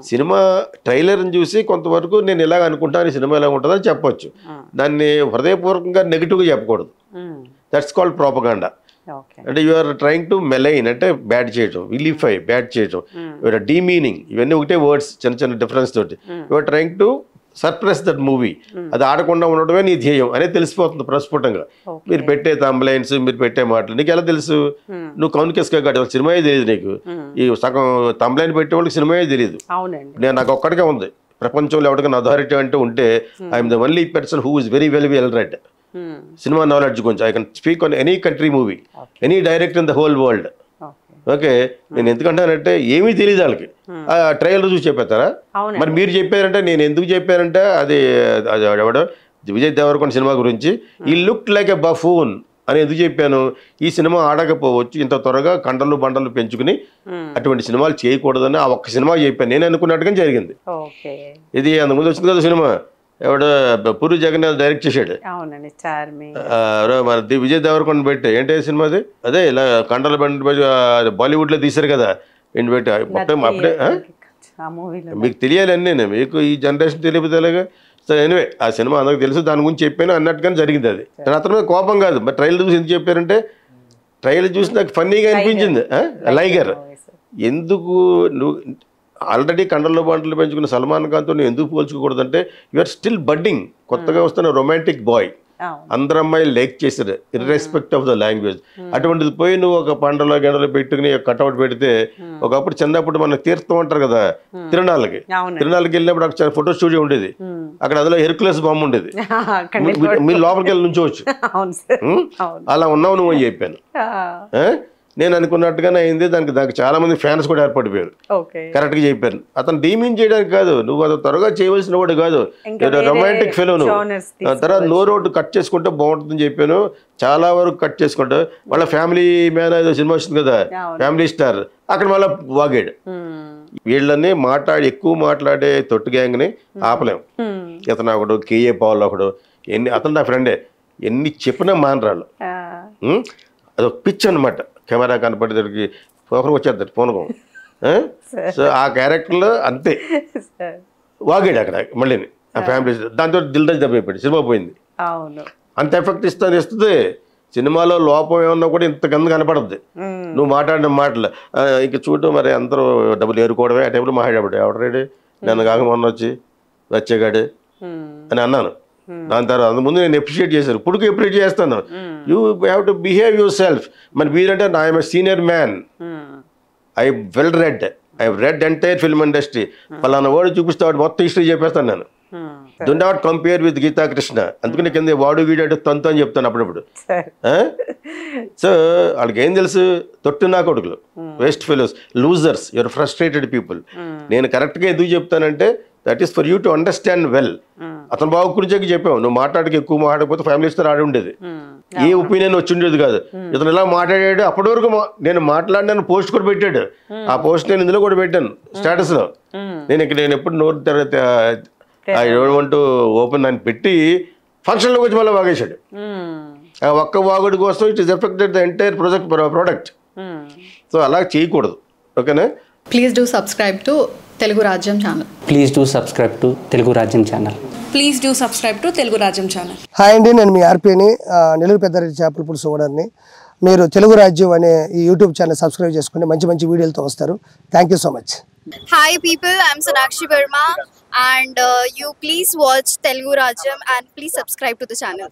Cinema ట్రైలర్‌ని చూసి కొంతవరకు నేను ఇలాగ అనుకుంటాను, ఈ సినిమా ఇలా ఉంటదని చెప్పొచ్చు. దాన్ని హృదయపూర్వకంగా నెగెటివ్‌గా చెప్పకూడదు. That's called propaganda. అంటే యు ఆర్ ట్రైయింగ్ టు మెలైన్ అంటే బ్యాడ్ చేయటం, విలిఫై బ్యాడ్ చేయటం, డీమీనింగ్, ఇవన్నీ ఒకటే వర్డ్స్ చిన్న చిన్న డిఫరెన్స్ తోటి. You are trying to suppress that movie. అది ఆడకుండా ఉండడమే నీ ధ్యేయం అనేది తెలిసిపోతుంది ప్రస్ఫుటంగా. మీరు పెట్టే తంబ్లైన్స్, మీరు పెట్టే మాటలు నీకు ఎలా తెలుసు? నువ్వు కౌన్కేస్గా కాదు, సినిమాయే తెలియదు నీకు. ఈ సగం తంబ్లైన్ పెట్టే వాళ్ళకి సినిమాయే తెలియదు. నాకు ఒక్కడికే ఉంది ప్రపంచంలో ఎవరికైనా అథారిటీ అంటే ఉంటే I'm the only person who is very well read. Cinema knowledge గురించి I can speak on any country movie, any director in the whole world. Okay, నేను ఎందుకంటానంటే ఏమీ తెలియదు వాళ్ళకి. ఆ ట్రైలర్ చూసి చెప్పేస్తారా? మరి మీరు చెప్పారంటే నేను ఎందుకు చెప్పానంటే అది ఎవడో విజయ్ దేవరకొండ సినిమా గురించి ఈ లుక్ లైక్ ఎ బఫూన్ అని ఎందుకు చెప్పాను? ఈ సినిమా ఆడకపోవచ్చు, ఇంత త్వరగా కండలు బండలు పెంచుకుని అటువంటి సినిమాలు చేయకూడదని ఆ ఒక్క సినిమా చెప్పాను. నేను అనుకున్నట్టుగా జరిగింది. ఇది అంతకుముందు వచ్చింది కదా సినిమా, ఎవడో పూరి జగన్నాథ్ డైరెక్ట్ చేశాడు, మన విజయ్ దేవరకొండ పెట్టి ఏంటి సినిమా అది, అదే ఇలా కండల బండి బాలీవుడ్లో తీశారు కదా. ఏంటి పెట్టి అప్పుడే మీకు తెలియాలి అన్నీ, మీకు ఈ జనరేషన్ తెలియదు తెలియగా. సరే ఎనివే ఆ సినిమా అందరికి తెలుసు, దాని గురించి చెప్పాను అన్నట్టుగానే జరిగింది. అది అతని మీద కోపం కాదు. మరి ట్రైలర్ చూసి ఎందుకు చెప్పారంటే ట్రైలర్ చూసి నాకు ఫన్నీగా అనిపించింది. లైగర్ ఎందుకు నువ్వు ఆల్రెడీ కండల్లో బంటలు పెంచుకున్న సల్మాన్ ఖాన్తో నువ్వు ఎందుకు పోల్చుకోకూడదు అంటే యు ఆర్ స్టిల్ బడ్డింగ్, కొత్తగా వస్తున్న రొమాంటిక్ బాయ్. అందరు అమ్మాయిలు లైక్ చేశారు ఇర్రెస్పెక్ట్ ఆఫ్ ద లాంగ్వేజ్. అటువంటిది పోయి నువ్వు ఒక పండలో గంటలో పెట్టుకుని కట్అవుట్ పెడితే, ఒకప్పుడు చిన్నప్పుడు మన తీర్థం అంటారు కదా, తిరణాలకి వెళ్ళినప్పుడు అక్కడ ఫోటో స్టూడియో ఉండేది, అక్కడ అందులో హెర్కులస్ బొమ్మ ఉండేది, మీరు లోపలికి వెళ్ళి నుంచోవచ్చు. అలా ఉన్నావు నువ్వు అని చెప్పాను. నేను అనుకున్నట్టుగానే అయింది. దానికి చాలా మంది ఫ్యాన్స్ కూడా ఏర్పడిపోయారు. కరెక్ట్గా చెప్పారు. అతను డీమీన్ చేయడానికి కాదు, నువ్వు అది త్వరగా చేయవలసిన వాడు కాదు, రొమాంటిక్ ఫెలో నువ్వు. తర్వాత నో రోడ్డు కట్ చేసుకుంటే బాగుంటుందని చెప్పాను. చాలా వరకు కట్ చేసుకుంటా. వాళ్ళ ఫ్యామిలీ మ్యాన్ ఏదో సినిమా వస్తుంది కదా, ఫ్యామిలీ స్టార్, అక్కడ మళ్ళీ వాగాడు. వీళ్ళని ఎక్కువ మాట్లాడే తొట్టు గ్యాంగ్ని ఆపలేం. ఇతను ఒకడు, కేఏ పాల్ ఒకడు, అతను నా ఫ్రెండే, ఎన్ని చెప్పినా మానరాళ్ళు. అదొక పిచ్ అనమాట. కెమెరా కనపడేసరికి ఒకరికి వచ్చేద్దరు పూనకం. సో ఆ క్యారెక్టర్లో అంతే వాగాడు అక్కడ మళ్ళీ ఆ ఫ్యామిలీ. దాంతో దిల్ రాజు దెబ్బైపోయాడు, సినిమా పోయింది. అంత ఎఫెక్ట్ ఇస్తుంది. సినిమాలో లోపం ఏమన్నా కూడా ఇంత కింద కనపడద్ది నువ్వు మాట్లాడిన మాటలు. ఇంక చూడు మరి అందరూ డబ్బులు ఏరుకోవడమే. ఆ టైంలో మాట్లాడాడు, ఎవడరాడు నన్ను కాక మొన్న వచ్చేగాడు అని అన్నాను. దాని తర్వాత అంతకుముందు నేను అప్రిషియేట్ చేశాను, ఇప్పుడు అప్రిషియేట్ చేస్తాను. You have to behave yourself. మరి మీరంటే I'm a senior man, I well read, I read entire film industry. పలానా వాడు చూపిస్తే వాడు మొత్తం హిస్టరీ చెప్పేస్తాను నేను. Do not compare with Geeta Krishna. అందుకని కింద వాడు వీడాడు తంతు అని చెప్తాను అప్పుడప్పుడు. సో వాళ్ళకి ఏం తెలుసు, తొట్టు నా కొడుకులు, waste fellows, losers, your frustrated people. నేను కరెక్ట్గా ఎందుకు చెప్తానంటే that is for you to understand well. అతను బాగు గురించి చెప్పావు, నువ్వు మాట్లాడికి ఎక్కువ మాట్లాడకపోతే ఫ్యామిలీ ఇస్తారు ఆడి ఉండేది, ఏ ఒపీనియన్ వచ్చి ఉండేది కాదు. ఇతను ఇలా మాట్లాడాడు. అప్పటి వరకు నేను మాట్లాడినాను, పోస్ట్ కూడా పెట్టాడు. ఆ పోస్ట్ నేను ఇందులో కూడా పెట్టాను స్టేటస్లో. నేను ఎప్పుడు నోరు I don't want to open అని పెట్టి ఫంక్షన్లోకి వచ్చి మళ్ళీ వాగేశాడు. ఆ ఒక్క వాగుడి కోసం it is affected the entire product. So అలా చేయకూడదు. ఓకేనా? Please do subscribe to Telugu Rajyam channel. Please do subscribe to Telugu Rajyam channel. Please do subscribe to Telugu Rajyam channel. Hi అండి, నేను మీ ఆర్పీని, నెల్లూరు పెద్దారెడ్డి చేపల పులుసు ఓనర్ని. మీరు తెలుగు రాజ్యం అనే ఈ యూట్యూబ్ ఛానల్ సబ్స్క్రైబ్ చేసుకుని మంచి మంచి వీడియోలతో వస్తారు. Thank you so much. Hi people, I'm Sonakshi Verma and you please watch Telugu Rajyam and please subscribe to the channel.